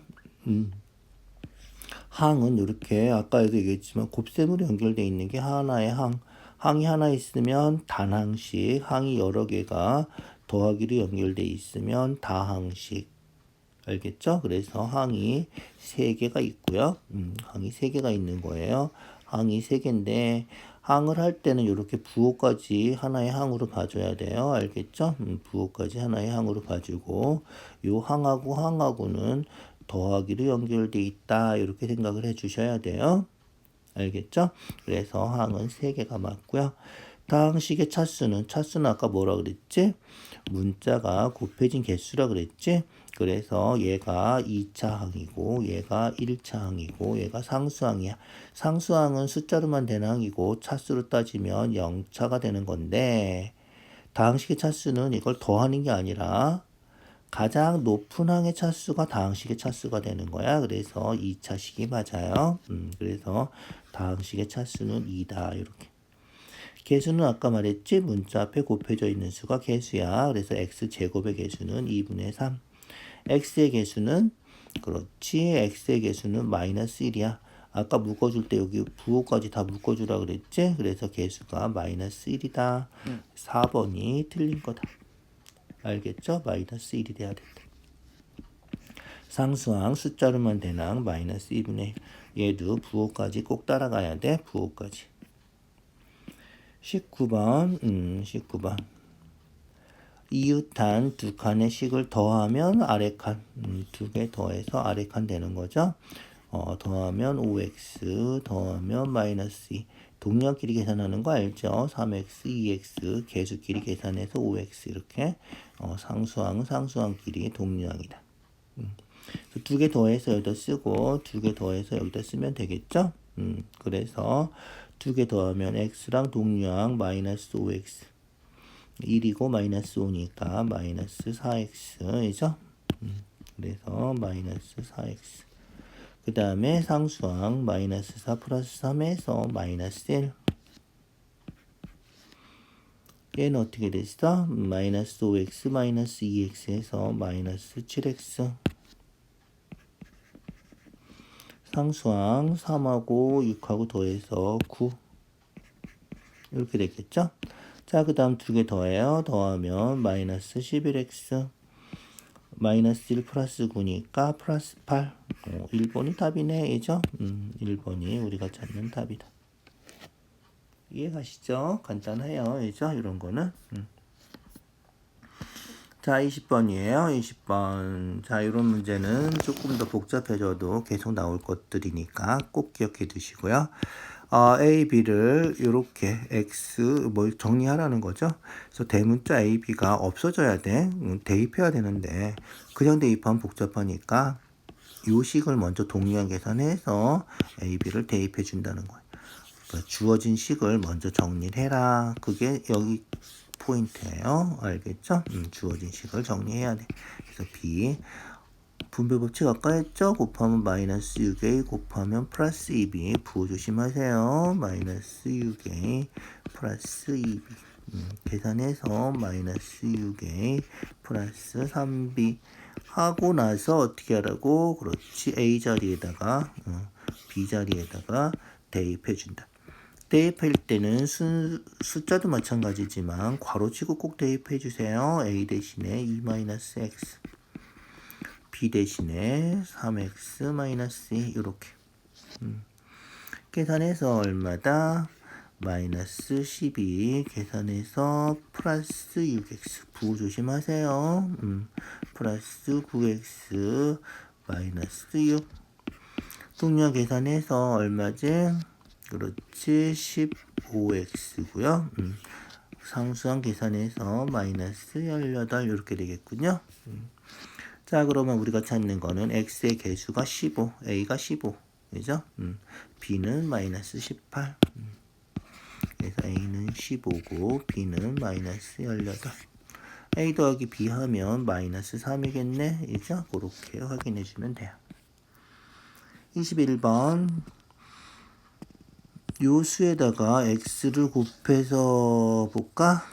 S1: 항은 이렇게 아까도 얘기했지만 곱셈으로 연결되어 있는 게 하나의 항. 항이 하나 있으면 단항식, 항이 여러 개가 더하기로 연결되어 있으면 다항식. 알겠죠? 그래서 항이 3개가 있고요. 항이 3개가 있는 거예요. 항이 3개인데 항을 할 때는 이렇게 부호까지 하나의 항으로 봐줘야 돼요. 알겠죠? 부호까지 하나의 항으로 봐주고 요 항하고 항하고는 더하기로 연결돼 있다. 이렇게 생각을 해 주셔야 돼요. 알겠죠? 그래서 항은 3개가 맞고요. 다항식의 차수는 아까 뭐라 그랬지? 문자가 곱해진 개수라 그랬지? 그래서 얘가 2차 항이고 얘가 1차 항이고 얘가 상수항이야. 상수항은 숫자로만 된 항이고 차수로 따지면 0차가 되는 건데 다항식의 차수는 이걸 더하는 게 아니라 가장 높은 항의 차수가 다항식의 차수가 되는 거야. 그래서 2차식이 맞아요. 그래서 다항식의 차수는 2다. 이렇게. 개수는 아까 말했지? 문자 앞에 곱해져 있는 수가 개수야. 그래서 x제곱의 개수는 2분의 3. x의 개수는 그렇지. x의 개수는 마이너스 1이야. 아까 묶어줄 때 여기 부호까지 다 묶어주라 그랬지? 그래서 개수가 마이너스 1이다. 4번이 틀린 거다. 알겠죠? 마이너스 1이 돼야 된다. 상수항 숫자로만 된 항 마이너스 2분의 1. 얘도 부호까지 꼭 따라가야 돼. 부호까지. 19번. 이웃한 두 칸의 식을 더하면 아래 칸. 2개 더해서 아래 칸 되는 거죠. 더하면 5x, 더하면 마이너스 2. 동량끼리 계산하는 거 알죠? 3x, 2x, 개수끼리 계산해서 5x 이렇게 상수항끼리 동량이다. 2개 더해서 여기다 쓰고 2개 더해서 여기다 쓰면 되겠죠? 그래서 2개 더하면 x랑 동량 마이너스 5x 1이고 마이너스 5니까 마이너스 4x이죠? 그래서 마이너스 4x 그 다음에 상수항 마이너스 4 플러스 3에서 마이너스 1 얘는 어떻게 됐어? 마이너스 5x 마이너스 2x에서 마이너스 7x 상수항 3하고 6하고 더해서 9 이렇게 됐겠죠? 자, 그 다음 2개 더해요. 더하면 마이너스 11x 마이너스 1 플러스 9니까 플러스 8 1번이 답이네. 이죠? 1번이 우리가 찾는 답이다. 이해가시죠? 간단해요. 이죠? 이런 거는. 자, 20번이에요. 20번. 자, 이런 문제는 조금 더 복잡해져도 계속 나올 것들이니까 꼭 기억해 두시고요. A, B를 이렇게 X 뭘 정리하라는 거죠. 그래서 대문자 A, B가 없어져야 돼. 대입해야 되는데 그냥 대입하면 복잡하니까 요 식을 먼저 동량 계산해서 A, B를 대입해 준다는 거예요. 그러니까 주어진 식을 먼저 정리를 해라. 그게 여기 포인트예요. 알겠죠? 주어진 식을 정리해야 돼. 그래서 B 분배 법칙 아까 했죠? 곱하면 마이너스 6a 곱하면 플러스 2b 부호 조심하세요. 마이너스 6a 플러스 2b 계산해서 마이너스 6a 플러스 3b 하고 나서 어떻게 하라고? 그렇지. a 자리에다가 b 자리에다가 대입해 준다. 대입할 때는 숫자도 마찬가지지만 괄호치고 꼭 대입해 주세요. a 대신에 2-x b 대신에 3x-2 이렇게 계산해서 얼마다? 마이너스 12 계산해서 플러스 6x 부호 조심하세요. 플러스 9x 마이너스 6 동량 계산해서 얼마지? 그렇지 15x고요. 상수항 계산해서 마이너스 18 이렇게 되겠군요. 자, 그러면 우리가 찾는 거는 x의 개수가 15, a가 15, 그죠? b는 마이너스 18. 그래서 a는 15고 b는 마이너스 18. a 더하기 b 하면 마이너스 3이겠네, 그죠? 그렇게 확인해 주면 돼요. 21번. 요 수에다가 x를 곱해서 볼까?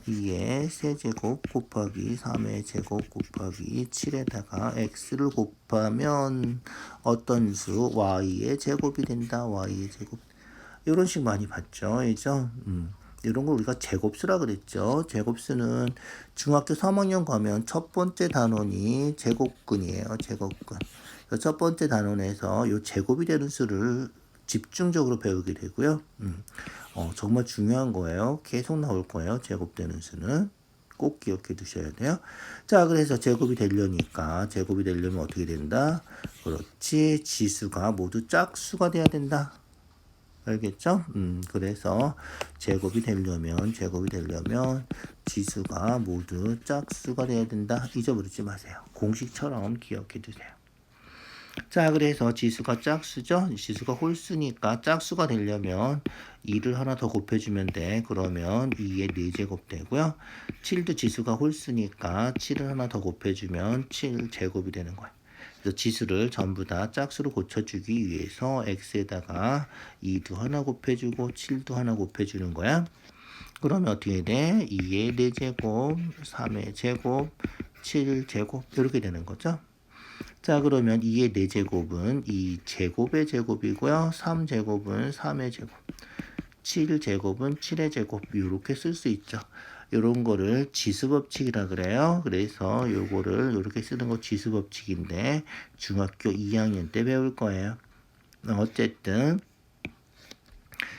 S1: 2의 세제곱 곱하기 3의 제곱 곱하기 7에다가 x를 곱하면 어떤 수? y의 제곱이 된다. y의 제곱. 이런 식 많이 봤죠. 이죠? 이런 걸 우리가 제곱수라 그랬죠. 제곱수는 중학교 3학년 가면 첫 번째 단원이 제곱근이에요. 제곱근. 첫 번째 단원에서 요 제곱이 되는 수를 집중적으로 배우게 되고요. 정말 중요한 거예요. 계속 나올 거예요. 제곱되는 수는. 꼭 기억해 두셔야 돼요. 자, 그래서 제곱이 되려면 어떻게 된다? 그렇지. 지수가 모두 짝수가 돼야 된다. 알겠죠? 그래서 제곱이 되려면 지수가 모두 짝수가 돼야 된다. 잊어버리지 마세요. 공식처럼 기억해 두세요. 자, 그래서 지수가 짝수죠? 지수가 홀수니까 짝수가 되려면 2를 하나 더 곱해주면 돼. 그러면 2의 4제곱 되고요. 7도 지수가 홀수니까 7을 하나 더 곱해주면 7제곱이 되는 거야. 그래서 지수를 전부 다 짝수로 고쳐주기 위해서 x에다가 2도 하나 곱해주고 7도 하나 곱해주는 거야. 그러면 어떻게 돼? 2의 4제곱, 3의 제곱, 7제곱 이렇게 되는 거죠. 자, 그러면 2의 4제곱은 2제곱의 제곱이고요. 3제곱은 3의 제곱, 7제곱은 7의 제곱 이렇게 쓸 수 있죠. 이런 거를 지수법칙이라 그래요. 그래서 요거를 이렇게 쓰는 거 지수법칙인데 중학교 2학년 때 배울 거예요. 어쨌든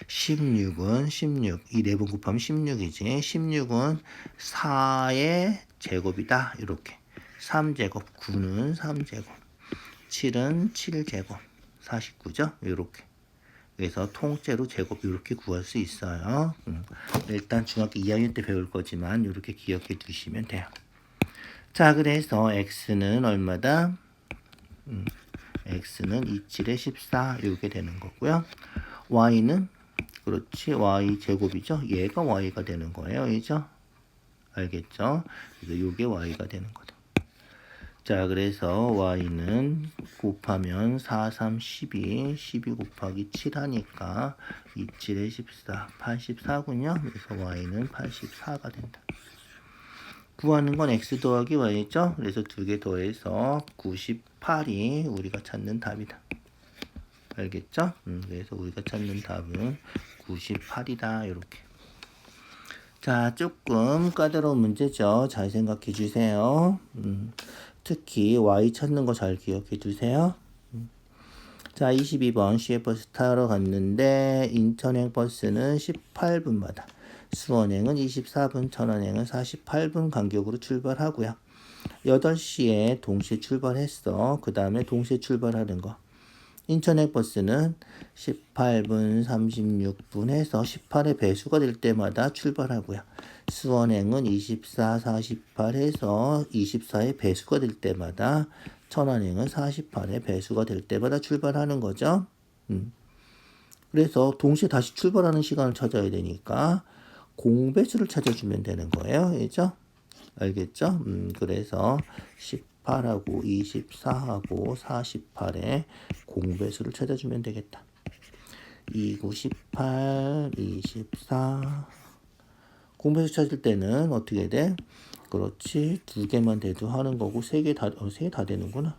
S1: 16은 16, 이 4번 곱하면 16이지. 16은 4의 제곱이다. 이렇게 3제곱, 9는 3제곱, 7은 7제곱, 49죠? 이렇게. 그래서 통째로 제곱 이렇게 구할 수 있어요. 일단 중학교 2학년 때 배울 거지만 이렇게 기억해 두시면 돼요. 자, 그래서 x는 얼마다? x는 27에 14 이렇게 되는 거고요. y는 그렇지 y 제곱이죠. 얘가 y가 되는 거예요. 그죠? 알겠죠? 그래서 요게 y가 되는 거다. 자, 그래서 y는 곱하면 4, 3, 12, 12 곱하기 7 하니까 27에 14, 84군요. 그래서 y는 84가 된다. 구하는 건 x 더하기 y죠. 그래서 두 개 더해서 98이 우리가 찾는 답이다. 알겠죠? 그래서 우리가 찾는 답은 98이다. 이렇게. 자, 조금 까다로운 문제죠. 잘 생각해 주세요. 특히 y 찾는 거 잘 기억해 두세요. 자, 22번 시외버스 타러 갔는데 인천행 버스는 18분마다 수원행은 24분, 천안행은 48분 간격으로 출발하고요. 8시에 동시에 출발했어. 그 다음에 동시에 출발하는 거. 인천행 버스는 18분, 36분 해서 18의 배수가 될 때마다 출발하고요. 수원행은 24, 48 해서 24의 배수가 될 때마다, 천안행은 48의 배수가 될 때마다 출발하는 거죠. 그래서 동시에 다시 출발하는 시간을 찾아야 되니까 공배수를 찾아주면 되는 거예요. 알겠죠? 알겠죠? 그래서 18하고 24하고 48의 공배수를 찾아주면 되겠다. 2, 9, 18, 24. 공배수 찾을 때는 어떻게 돼? 그렇지. 2개만 돼도 하는 거고, 3개 다 되는구나.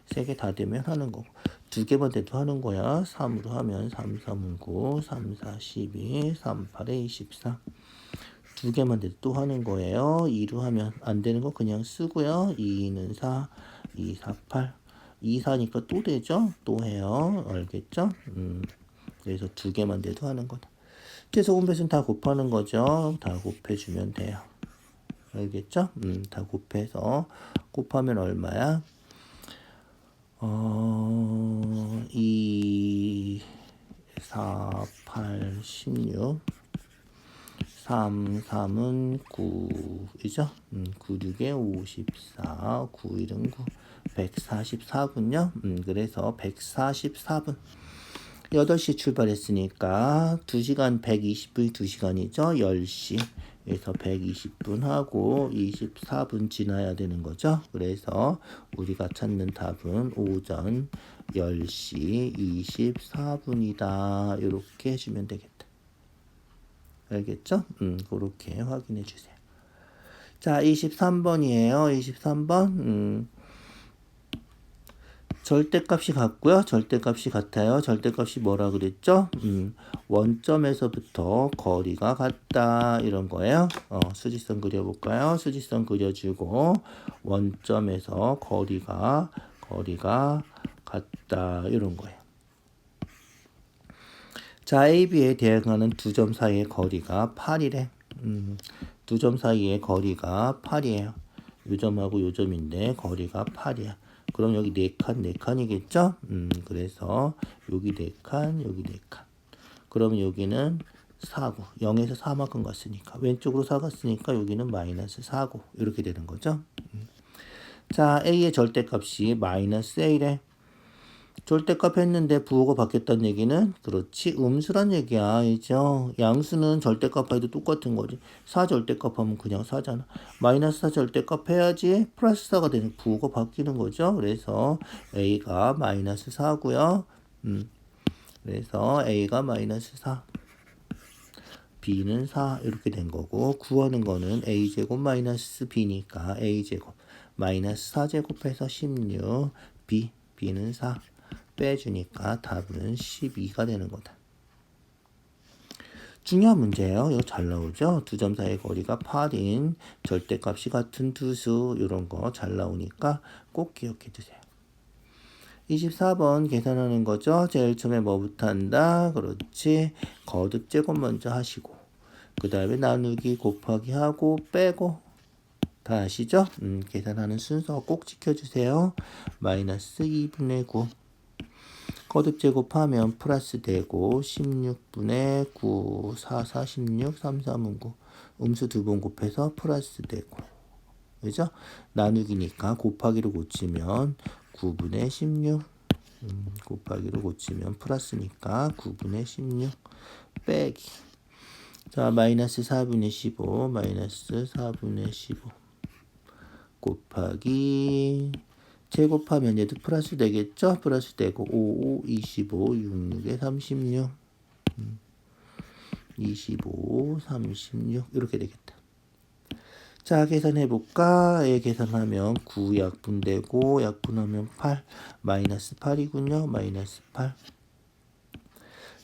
S1: 3개 다 되면 하는 거고. 2개만 돼도 하는 거야. 3으로 하면 3, 3은 9, 3, 4, 12, 3, 8에 24. 2개만 돼도 또 하는 거예요. 2로 하면 안 되는 거 그냥 쓰고요. 2는 4, 2, 4, 8. 2, 4니까 또 되죠? 또 해요. 알겠죠? 그래서 2개만 돼도 하는 거다. 최소공배수는 다 곱하는 거죠. 다 곱해주면 돼요. 알겠죠? 다 곱해서 곱하면 얼마야? 2, 4, 8, 16. 3, 3은 9이죠? 9, 6에 54, 9, 1은 9, 144군요. 그래서 144분. 8시 출발했으니까 2시간 120분이 2시간이죠. 10시. 그래서 120분 하고 24분 지나야 되는 거죠. 그래서 우리가 찾는 답은 오전 10시 24분이다. 이렇게 해주면 되겠다. 알겠죠? 그렇게 확인해 주세요. 자, 23번이에요. 23번. 절대값이 같고요. 절대값이 같아요. 절대값이 뭐라 그랬죠? 원점에서부터 거리가 같다. 이런 거예요. 수직선 그려볼까요? 수직선 그려주고 원점에서 거리가 같다. 이런 거예요. 자, A, B에 대응하는 두 점 사이의 거리가 8이래. 두 점 사이의 거리가 8이에요. 요 점하고 요 점인데 거리가 8이야. 그럼 여기 4칸이겠죠? 그래서 여기 4칸, 여기 4칸. 그러면 여기는 4고 0에서 4만큼 갔으니까 왼쪽으로 4 갔으니까 여기는 마이너스 4고 이렇게 되는 거죠. 자, A의 절대값이 마이너스 A래. 절대값 했는데 부호가 바뀌었다는 얘기는 그렇지 음수란 얘기야. 이죠. 양수는 절대값 해도 똑같은 거지. 4 절대값 하면 그냥 4잖아. 마이너스 4 절대값 해야지 플러스 4가 되는 부호가 바뀌는 거죠. 그래서 A가 마이너스 4고요. 그래서 A가 마이너스 4. B는 4 이렇게 된 거고 구하는 거는 A제곱 마이너스 B니까 A제곱 마이너스 4제곱해서 16 B는 4 빼주니까 답은 12가 되는 거다. 중요한 문제예요. 이거 잘 나오죠? 두 점 사이의 거리가 8인 절대값이 같은 두 수 이런 거 잘 나오니까 꼭 기억해 두세요. 24번 계산하는 거죠. 제일 처음에 뭐부터 한다? 그렇지. 거듭 제곱 먼저 하시고 그 다음에 나누기 곱하기 하고 빼고 다 아시죠? 계산하는 순서 꼭 지켜주세요. 마이너스 2분의 9 거듭 제곱하면 플러스 되고 16분의 9 4 4 16 3 3은 9 음수 두 번 곱해서 플러스 되고 그죠? 나누기니까 곱하기로 고치면 9분의 16 곱하기로 고치면 플러스니까 9분의 16 빼기 자 마이너스 4분의 15 마이너스 4분의 15 곱하기 제곱하면 얘도 플러스 되겠죠? 플러스 되고 5, 5, 25, 6, 6에 36 25, 36 이렇게 되겠다. 자 계산해볼까? 얘 계산하면 9 약분되고 약분하면 8 마이너스 8이군요. 마이너스 8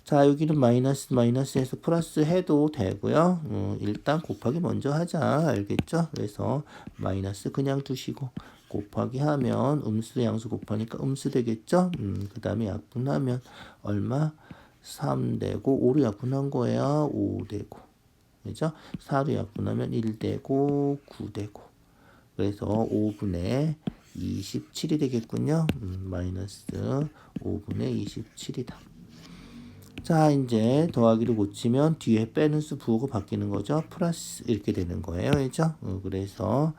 S1: 자 여기는 마이너스에서 플러스 해도 되고요. 일단 곱하기 먼저 하자. 알겠죠? 그래서 마이너스 그냥 두시고 곱하기 하면 음수 양수 곱하니까 음수 되겠죠? 그 다음에 약분하면 얼마? 3 되고 5로 약분한 거예요. 5 되고 그죠? 4로 약분하면 1 되고 9 되고 그래서 5분의 27이 되겠군요. 마이너스 5분의 27이다. 자 이제 더하기를 고치면 뒤에 빼는 수 부호가 바뀌는 거죠. 플러스 이렇게 되는 거예요. 그죠? 그래서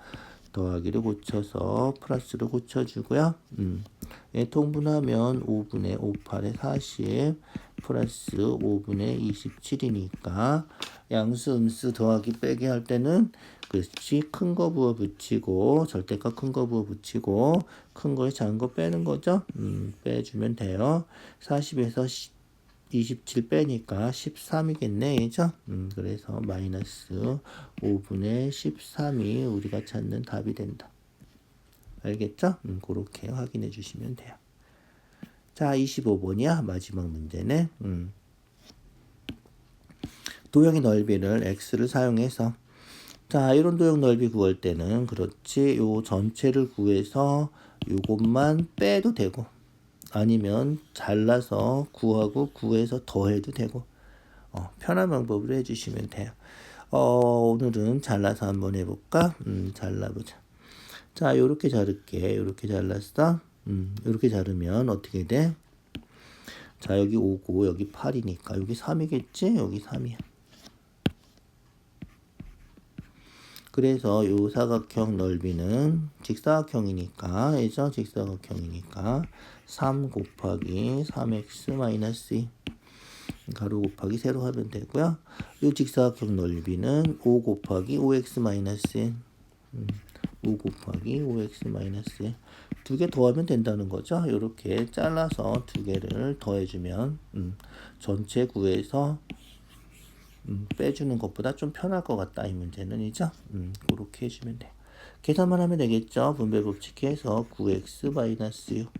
S1: 더하기를 고쳐서 플러스로 고쳐주고요. 예, 통분하면 5분의 5, 8에 40 플러스 5분의 27이니까 양수 음수 더하기 빼기 할 때는 그렇지 큰 거 부호 붙이고 절대값 큰 거 부호 붙이고 큰 거에 작은 거 빼는 거죠. 빼주면 돼요. 40에서 27 빼니까 13이겠네. 그죠? 그래서 마이너스 5분의 13이 우리가 찾는 답이 된다. 알겠죠? 그렇게 확인해 주시면 돼요. 자, 25번이야. 마지막 문제네. 도형의 넓이를 x를 사용해서 자, 이런 도형 넓이 구할 때는 그렇지. 요 전체를 구해서 요것만 빼도 되고 아니면 잘라서 구하고 구해서 더해도 되고 편한 방법으로 해주시면 돼요. 오늘은 잘라서 한번 해볼까? 잘라보자. 자, 요렇게 자를게. 요렇게 잘랐어. 요렇게 자르면 어떻게 돼? 자, 여기 5고 여기 8이니까 여기 3이겠지? 여기 3이야. 그래서 요 사각형 넓이는 직사각형이니까 그죠? 직사각형이니까 3 곱하기 3x 마이너스 2 가로 곱하기 세로 하면 되고요. 요 직사각형 넓이는 5 곱하기 5x 마이너스 1 5 곱하기 5x 마이너스 1 두 개 더하면 된다는 거죠. 이렇게 잘라서 두 개를 더해주면 전체 구해서 빼주는 것보다 좀 편할 것 같다. 이 문제는 이죠. 그렇게 해주면 돼요. 계산만 하면 되겠죠. 분배 법칙해서 9x 마이너스 6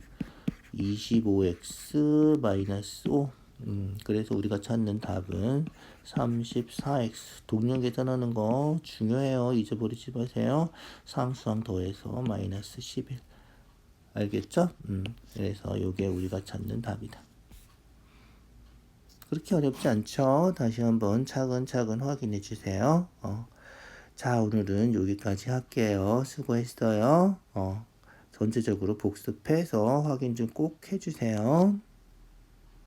S1: 25x 마이너스 5 그래서 우리가 찾는 답은 34x. 동량 계산하는 거 중요해요. 잊어버리지 마세요. 상수항 더해서 마이너스 11 알겠죠? 그래서 요게 우리가 찾는 답이다. 그렇게 어렵지 않죠? 다시 한번 차근차근 확인해 주세요. 자, 오늘은 여기까지 할게요. 수고했어요. 전체적으로 복습해서 확인 좀 꼭 해주세요.